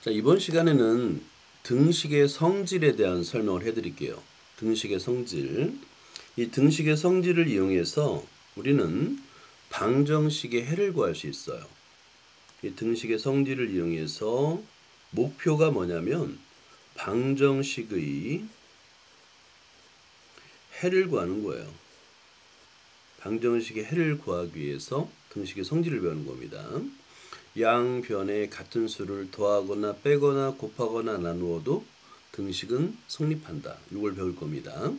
자, 이번 시간에는 등식의 성질에 대한 설명을 해드릴게요. 등식의 성질. 이 등식의 성질을 이용해서 우리는 방정식의 해를 구할 수 있어요. 이 등식의 성질을 이용해서 목표가 뭐냐면 방정식의 해를 구하는 거예요. 방정식의 해를 구하기 위해서 등식의 성질을 배우는 겁니다. 양변에 같은 수를 더하거나 빼거나 곱하거나 나누어도 등식은 성립한다. 이걸 배울 겁니다.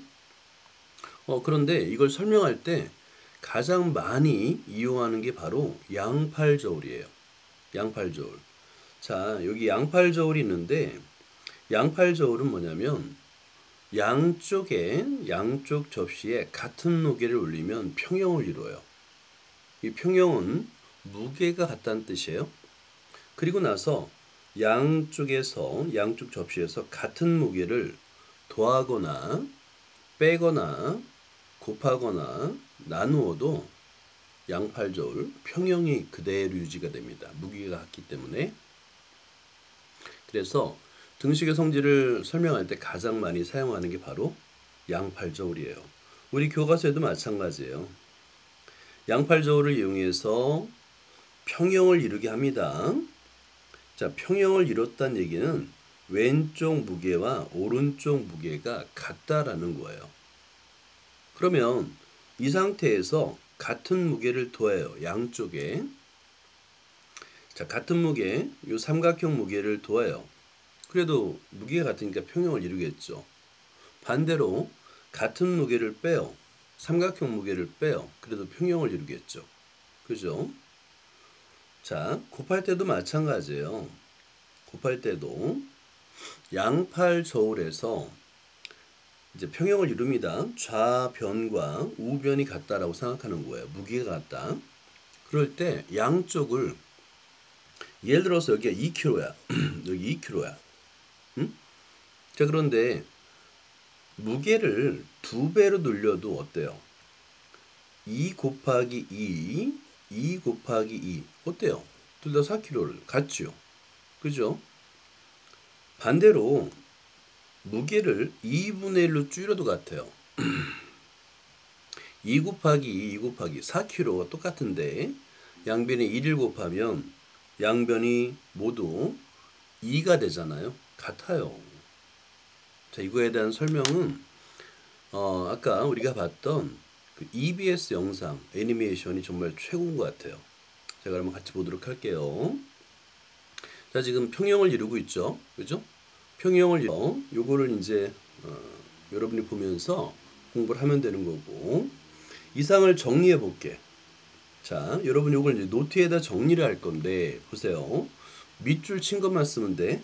그런데 이걸 설명할 때 가장 많이 이용하는 게 바로 양팔저울이에요. 양팔저울. 자, 여기 양팔저울이 있는데 양팔저울은 뭐냐면 양쪽 접시에 같은 무게를 올리면 평형을 이루어요. 이 평형은 무게가 같다는 뜻이에요. 그리고 나서 양쪽 접시에서 같은 무게를 더하거나 빼거나 곱하거나 나누어도 양팔저울 평형이 그대로 유지가 됩니다. 무게가 같기 때문에. 그래서 등식의 성질을 설명할 때 가장 많이 사용하는 게 바로 양팔저울이에요. 우리 교과서에도 마찬가지예요. 양팔저울을 이용해서 평형을 이루게 합니다. 자, 평형을 이뤘다는 얘기는 왼쪽 무게와 오른쪽 무게가 같다라는 거예요. 그러면 이 상태에서 같은 무게를 더해요. 양쪽에. 자, 같은 무게, 이 삼각형 무게를 더해요. 그래도 무게가 같으니까 평형을 이루겠죠. 반대로 같은 무게를 빼요. 삼각형 무게를 빼요. 그래도 평형을 이루겠죠. 그죠? 자, 곱할 때도 마찬가지예요. 곱할 때도 양팔 저울에서 이제 평형을 이룹니다. 좌변과 우변이 같다라고 생각하는 거예요. 무게가 같다. 그럴 때 양쪽을 예를 들어서 여기가 2kg야. 여기 2kg야. 응? 자, 그런데 무게를 2배로 늘려도 어때요? 2 곱하기 2 곱하기 2 어때요? 둘 다 4kg를 같죠? 그죠? 반대로 무게를 2분의 1로 줄여도 같아요. 2 곱하기 2 곱하기 4kg가 똑같은데 양변에 1을 곱하면 양변이 모두 2가 되잖아요. 같아요. 자, 이거에 대한 설명은 아까 우리가 봤던 그 EBS 영상 애니메이션이 정말 최고인 것 같아요. 자, 그러면 같이 보도록 할게요. 자, 지금 평형을 이루고 있죠. 그죠? 평형을 요거를 이제 여러분이 보면서 공부를 하면 되는 거고, 이상을 정리해 볼게. 자, 여러분 요걸 이제 노트에다 정리를 할 건데 보세요. 밑줄 친 것만 쓰면 돼.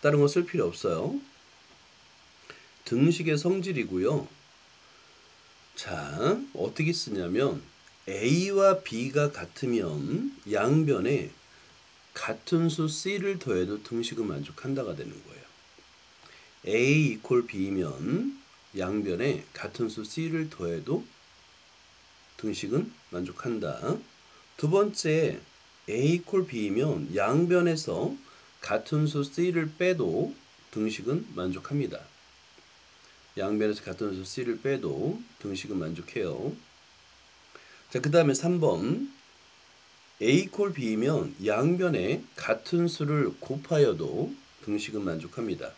다른 거 쓸 필요 없어요. 등식의 성질이고요. 자, 어떻게 쓰냐면 A와 B가 같으면 양변에 같은 수 C를 더해도 등식은 만족한다가 되는 거예요. A 이퀄 B면 양변에 같은 수 C를 더해도 등식은 만족한다. 두 번째, A 이퀄 B면 양변에서 같은 수 C를 빼도 등식은 만족합니다. 양변에서 같은 수 C를 빼도 등식은 만족해요. 자, 그 다음에 3번. A 이퀄 B면 양변에 같은 수를 곱하여도 등식은 만족합니다.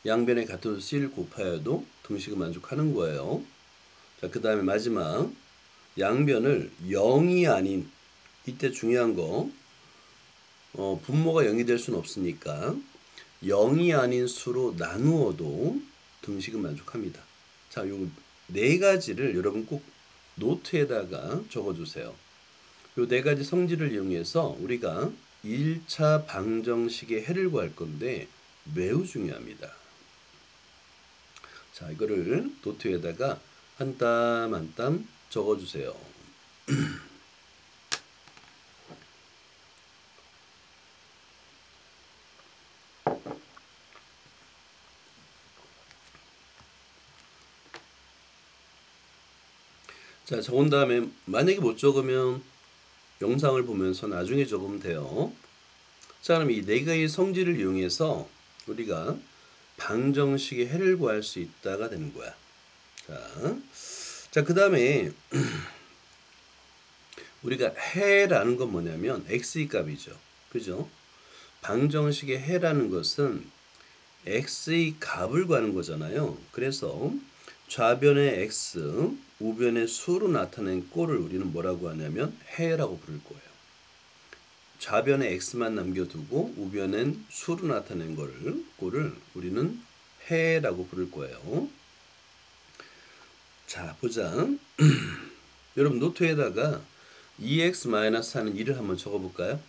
양변에 같은 수 C를 곱하여도 등식은 만족하는 거예요. 자, 그 다음에 마지막. 양변을 0이 아닌, 이때 중요한 거, 분모가 0이 될 수는 없으니까 0이 아닌 수로 나누어도 등식은 만족합니다. 자, 요 네 가지를 여러분 꼭 노트에다가 적어주세요. 요 네 가지 성질을 이용해서 우리가 1차 방정식의 해를 구할 건데 매우 중요합니다. 자, 이거를 노트에다가 한 땀 한 땀 적어주세요. 자, 적은 다음에 만약에 못 적으면 영상을 보면서 나중에 적으면 돼요. 자, 그럼 이 네 개의 성질을 이용해서 우리가 방정식의 해를 구할 수 있다가 되는 거야. 자, 그 다음에 우리가 해라는 건 뭐냐면 x의 값이죠. 그죠? 방정식의 해라는 것은 x의 값을 구하는 거잖아요. 그래서 좌변의 x, 우변의 수로 나타낸 꼴을 우리는 뭐라고 하냐면 해라고 부를 거예요. 좌변에 x만 남겨두고 우변엔 수로 나타낸 꼴을 우리는 해라고 부를 거예요. 자, 보자. 여러분 노트에다가 2x-4는 1을 한번 적어볼까요?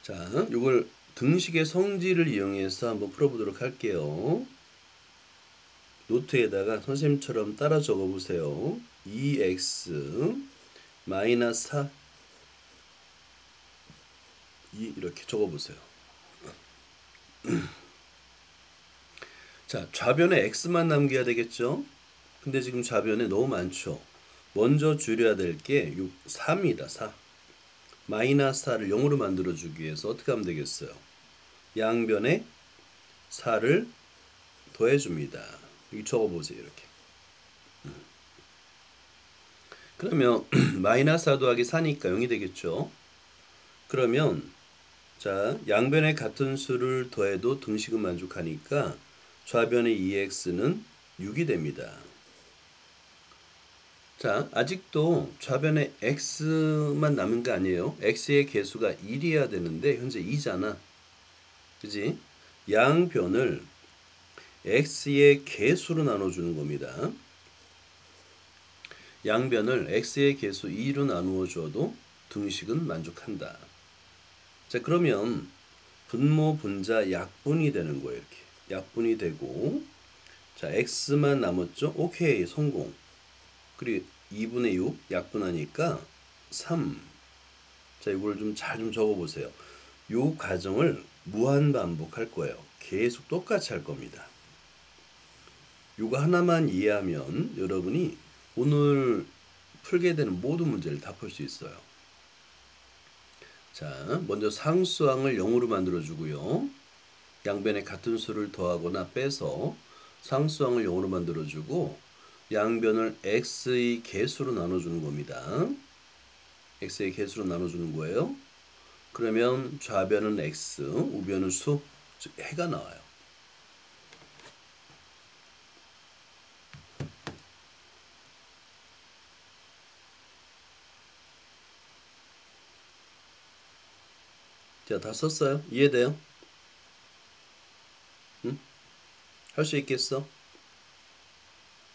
자, 이걸 등식의 성질을 이용해서 한번 풀어보도록 할게요. 노트에다가 선생님처럼 따라 적어보세요. 2x-4 이렇게 적어보세요. 자, 좌변에 x만 남겨야 되겠죠? 근데 지금 좌변에 너무 많죠? 먼저 줄여야 될 게 4입니다. 4. 마이너스 4를 0으로 만들어주기 위해서 어떻게 하면 되겠어요? 양변에 4를 더해줍니다. 여기 적어보세요. 이렇게. 그러면 마이너스 4 더하기 4니까 0이 되겠죠? 그러면 자, 양변에 같은 수를 더해도 등식은 만족하니까 좌변의 2x는 6이 됩니다. 자, 아직도 좌변에 x만 남은 거 아니에요? x의 개수가 1이어야 되는데 현재 2잖아. 그지? 양변을 x의 개수로 나눠주는 겁니다. 양변을 x의 개수 2로 나누어 줘도 등식은 만족한다. 자, 그러면 분모, 분자, 약분이 되는 거예요. 이렇게. 약분이 되고, 자, x만 남았죠? 오케이, 성공. 그리고 2분의 6 약분하니까 3. 자, 이걸 좀 잘 좀 적어보세요. 이 과정을 무한 반복할 거예요. 계속 똑같이 할 겁니다. 이거 하나만 이해하면 여러분이 오늘 풀게 되는 모든 문제를 다 풀 수 있어요. 자, 먼저 상수항을 0으로 만들어주고요. 양변에 같은 수를 더하거나 빼서 상수항을 0으로 만들어주고 양변을 x의 개수로 나눠주는 겁니다. x의 개수로 나눠주는 거예요. 그러면 좌변은 x, 우변은 수, 즉 해가 나와요. 자, 다 썼어요? 이해돼요? 응? 할 수 있겠어?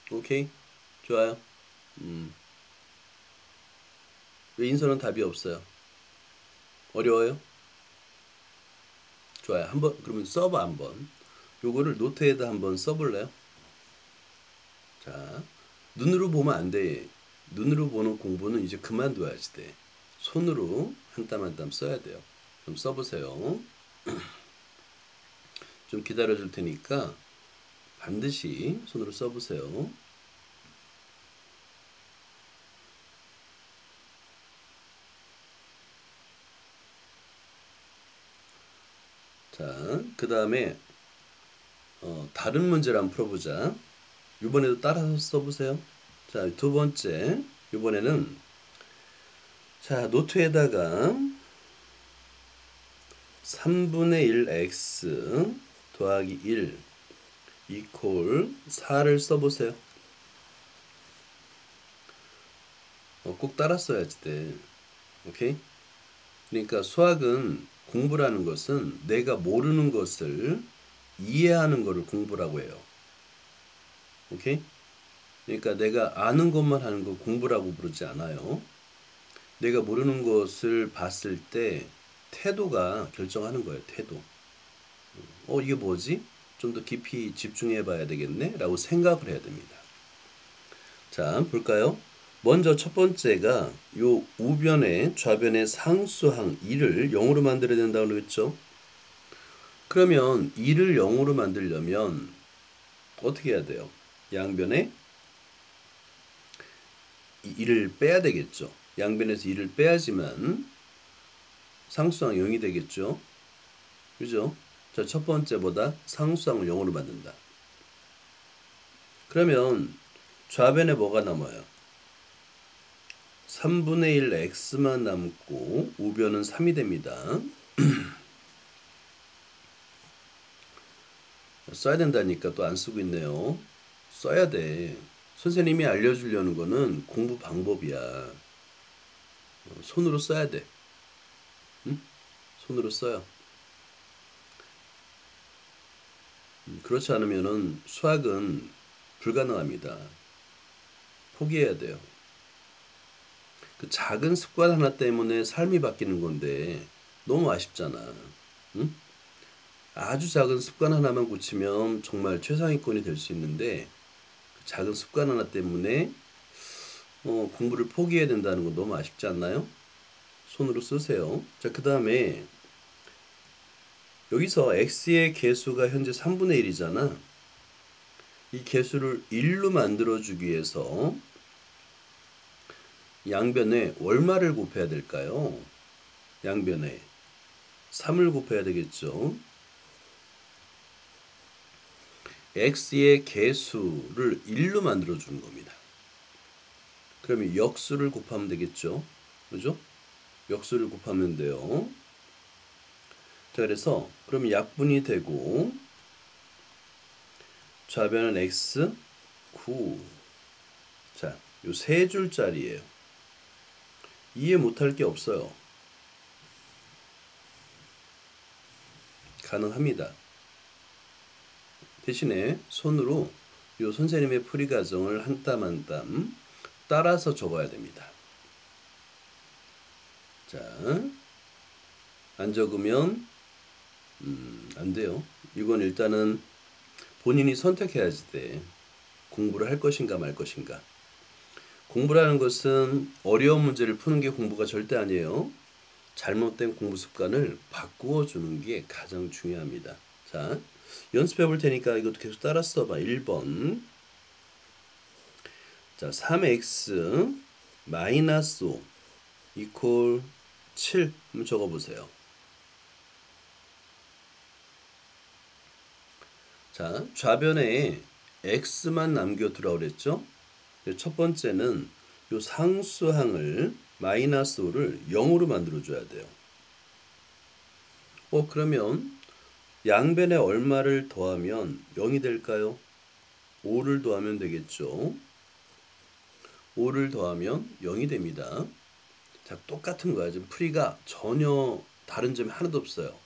오케이? 좋아요. 왜 인서는 답이 없어요? 어려워요? 좋아요. 한번 그러면 써봐 한번. 요거를 노트에다 한번 써볼래요? 자, 눈으로 보면 안 돼. 눈으로 보는 공부는 이제 그만둬야지 돼. 손으로 한 땀 한 땀 써야 돼요. 좀 써보세요. 좀 기다려 줄 테니까 반드시 손으로 써보세요. 자, 그 다음에 다른 문제를 한번 풀어보자. 이번에도 따라서 써보세요. 자, 두 번째. 이번에는 자, 노트에다가 3분의 1 x 더하기 1 이퀄 4를 써보세요. 꼭 따라 써야지 돼. 오케이? 그러니까 수학은 공부라는 것은 내가 모르는 것을 이해하는 것을 공부라고 해요. 오케이? 그러니까 내가 아는 것만 하는 거 공부라고 부르지 않아요. 내가 모르는 것을 봤을 때 태도가 결정하는 거예요. 태도. 이게 뭐지? 좀 더 깊이 집중해 봐야 되겠네? 라고 생각을 해야 됩니다. 자, 볼까요? 먼저 첫 번째가 요 우변에 좌변의 상수항 2를 0으로 만들어야 된다고 그랬죠? 그러면 2를 0으로 만들려면 어떻게 해야 돼요? 양변에 2를 빼야 되겠죠. 양변에서 2를 빼야지만 상수항 0이 되겠죠. 그죠? 자, 첫 번째보다 상수항을 0으로 만든다. 그러면 좌변에 뭐가 남아요? 3분의 1 x만 남고 우변은 3이 됩니다. 써야 된다니까 또 안 쓰고 있네요. 써야 돼. 선생님이 알려주려는 거는 공부 방법이야. 손으로 써야 돼. 응? 손으로 써요. 그렇지 않으면은 수학은 불가능합니다. 포기해야 돼요. 그 작은 습관 하나 때문에 삶이 바뀌는 건데 너무 아쉽잖아. 응? 아주 작은 습관 하나만 고치면 정말 최상위권이 될 수 있는데 그 작은 습관 하나 때문에 공부를 포기해야 된다는 건 너무 아쉽지 않나요? 손으로 쓰세요. 자, 그 다음에 여기서 x의 개수가 현재 3분의 1이잖아. 이 개수를 1로 만들어주기 위해서 양변에 얼마를 곱해야 될까요? 양변에 3을 곱해야 되겠죠. x의 개수를 1로 만들어주는 겁니다. 그러면 역수를 곱하면 되겠죠. 그죠? 역수를 곱하면 돼요. 자, 그래서 그럼 약분이 되고 좌변은 x 9. 자, 요 세 줄짜리예요. 이해 못할 게 없어요. 가능합니다. 대신에 손으로 요 선생님의 풀이 과정을 한 땀 한 땀 따라서 적어야 됩니다. 자, 안 적으면 안 돼요. 이건 일단은 본인이 선택해야지 돼. 공부를 할 것인가 말 것인가. 공부라는 것은 어려운 문제를 푸는 게 공부가 절대 아니에요. 잘못된 공부 습관을 바꾸어 주는 게 가장 중요합니다. 자, 연습해 볼 테니까 이것도 계속 따라 써봐. 1번. 자, 3x 마이너스 5 이퀄 7 한번 적어보세요. 자, 좌변에 x만 남겨두라 그랬죠? 첫 번째는 요 상수항을 마이너스 5를 0으로 만들어줘야 돼요. 그러면 양변에 얼마를 더하면 0이 될까요? 5를 더하면 되겠죠. 5를 더하면 0이 됩니다. 자, 똑같은 거야. 지금 풀이가 전혀 다른 점이 하나도 없어요.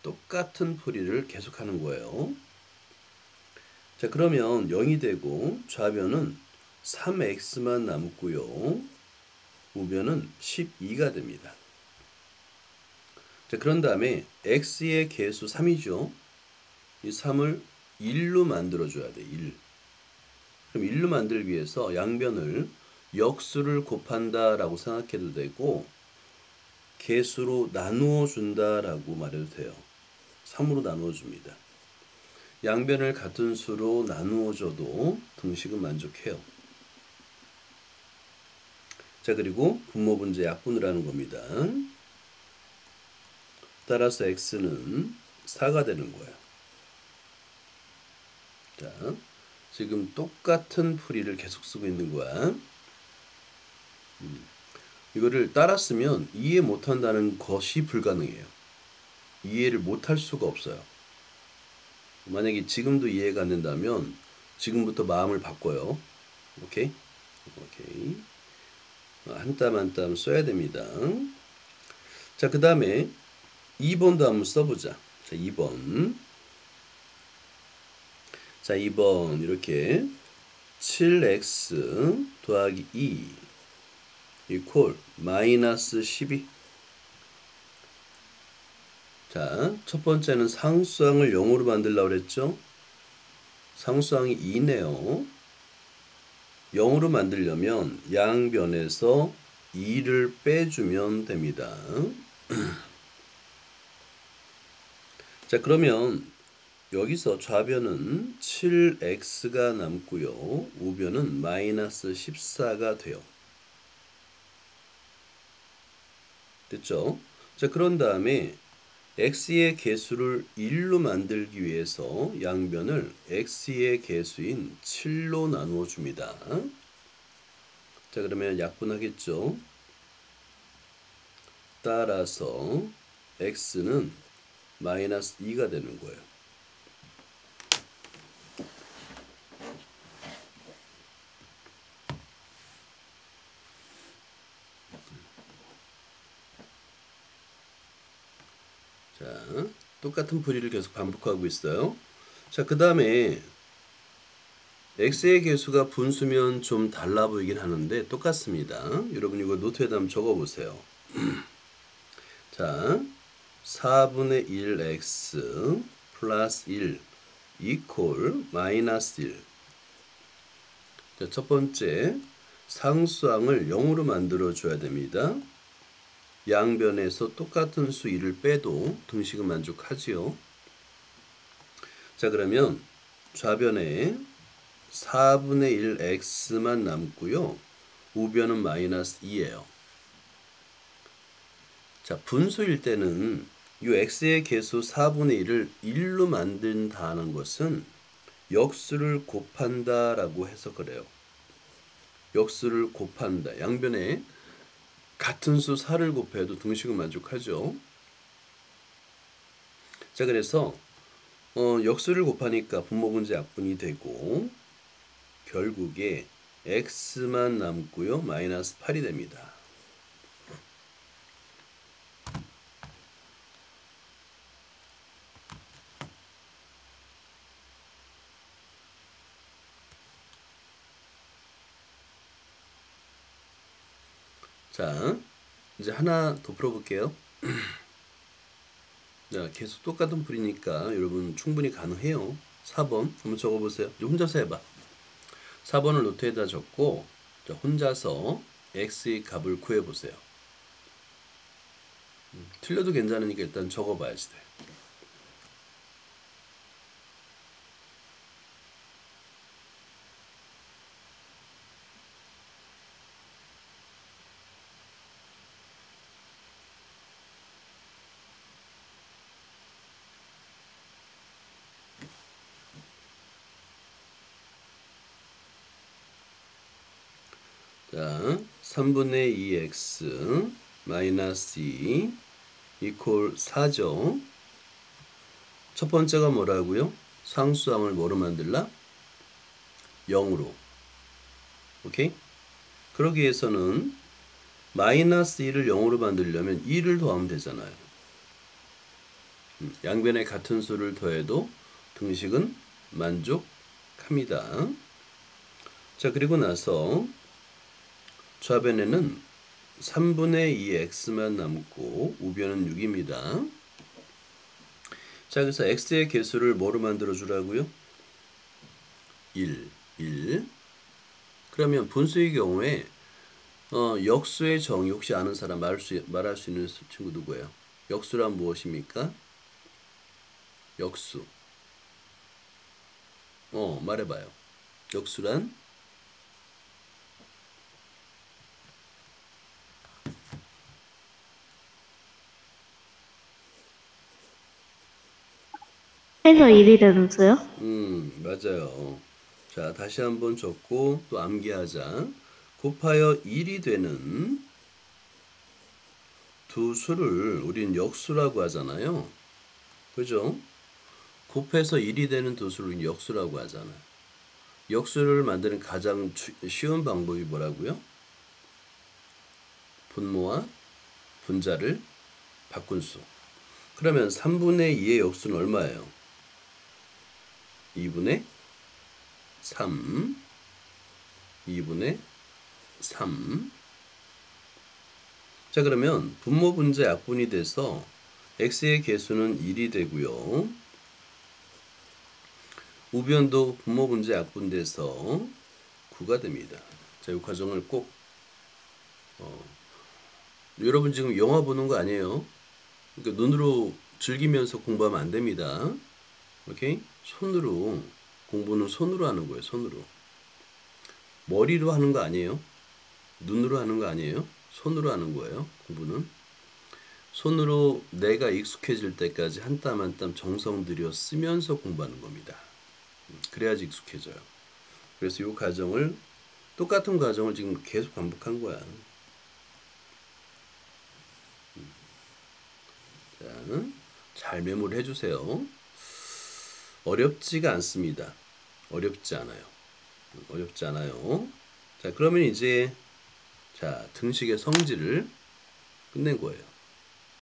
똑같은 풀이를 계속하는 거예요. 자, 그러면 0이 되고 좌변은 3x만 남고요. 우변은 12가 됩니다. 자, 그런 다음에 x의 개수 3이죠. 이 3을 1로 만들어줘야 돼. 1. 그럼 1로 만들기 위해서 양변을 역수를 곱한다라고 생각해도 되고 개수로 나누어 준다라고 말해도 돼요. 3으로 나누어 줍니다. 양변을 같은 수로 나누어 줘도 등식은 만족해요. 자, 그리고 분모 분자 약분을 하는 겁니다. 따라서 x는 4가 되는 거예요. 자, 지금 똑같은 풀이를 계속 쓰고 있는 거야. 이거를 따라 쓰면 이해 못한다는 것이 불가능해요. 이해를 못할 수가 없어요. 만약에 지금도 이해가 안 된다면 지금부터 마음을 바꿔요. 오케이? 오케이. 한 땀 한 땀 써야 됩니다. 자, 그 다음에 2번도 한번 써보자. 자, 2번. 자, 2번 이렇게 7x 더하기 2 이퀄 마이너스 12. 자, 첫 번째는 상수항을 0으로 만들려고 그랬죠? 상수항이 2네요. 0으로 만들려면 양변에서 2를 빼주면 됩니다. 자, 그러면 여기서 좌변은 7x가 남고요. 우변은 마이너스 14가 돼요. 됐죠? 자, 그런 다음에 x의 개수를 1로 만들기 위해서 양변을 x의 개수인 7로 나누어 줍니다. 자, 그러면 약분하겠죠. 따라서 x는 마이너스 2가 되는 거예요. 자, 똑같은 풀이를 계속 반복하고 있어요. 자, 그 다음에 x의 개수가 분수면 좀 달라 보이긴 하는데 똑같습니다. 여러분 이거 노트에다 한번 적어보세요. 자, 4분의 1x 플러스 1 이퀄 마이너스 1. 자, 첫 번째 상수항을 0으로 만들어 줘야 됩니다. 양변에서 똑같은 수 1을 빼도 등식은 만족하지요. 자, 그러면 좌변에 4분의 1 x만 남고요. 우변은 마이너스 2예요. 자, 분수일 때는 이 x의 개수 4분의 1을 1로 만든다는 것은 역수를 곱한다 라고 해석을 해요. 역수를 곱한다. 양변에 같은 수 4를 곱해도 등식은 만족하죠. 자, 그래서 역수를 곱하니까 분모분자 약분이 되고 결국에 x만 남고요. 마이너스 8이 됩니다. 자, 이제 하나 더 풀어볼게요. 자, 계속 똑같은 풀이니까 여러분 충분히 가능해요. 4번 한번 적어보세요. 혼자서 해봐. 4번을 노트에다 적고 자, 혼자서 x의 값을 구해보세요. 틀려도 괜찮으니까 일단 적어봐야지 돼. 자, 3분의 2x 마이너스 2 이퀄 4죠. 첫 번째가 뭐라고요? 상수항을 뭐로 만들라? 0으로. 오케이? 그러기 위해서는 마이너스 2를 0으로 만들려면 2를 더하면 되잖아요. 양변에 같은 수를 더해도 등식은 만족합니다. 자, 그리고 나서 좌변에는 3분의 2x만 남고 우변은 6입니다. 자, 그래서 x의 개수를 뭐로 만들어 주라고요? 1, 1. 그러면 분수의 경우에 역수의 정의 혹시 아는 사람 말할 수 있는 친구 누구예요? 역수란 무엇입니까? 역수. 말해봐요. 역수란? 해서 1이 되는 수요? 맞아요. 자, 다시 한번 적고 또 암기하자. 곱하여 1이 되는 두 수를 우린 역수라고 하잖아요. 그죠? 곱해서 1이 되는 두 수를 역수라고 하잖아요. 역수를 만드는 가장 쉬운 방법이 뭐라고요? 분모와 분자를 바꾼 수. 그러면 3분의 2의 역수는 얼마예요? 2분의 3. 2분의 3. 자, 그러면 분모 분자 약분이 돼서 x의 개수는 1이 되고요. 우변도 분모 분자 약분돼서 9가 됩니다. 자, 이 과정을 꼭 여러분 지금 영화 보는 거 아니에요? 그러니까 눈으로 즐기면서 공부하면 안 됩니다. 오케이? 손으로 공부는 손으로 하는 거예요. 손으로. 머리로 하는 거 아니에요. 눈으로 하는 거 아니에요. 손으로 하는 거예요. 공부는. 손으로 내가 익숙해질 때까지 한 땀 한 땀 정성 들여 쓰면서 공부하는 겁니다. 그래야지 익숙해져요. 그래서 이 과정을 똑같은 과정을 지금 계속 반복한 거야. 자, 잘 메모를 해주세요. 어렵지가 않습니다. 어렵지 않아요. 어렵지 않아요. 자, 그러면 이제 자 등식의 성질을 끝낸 거예요.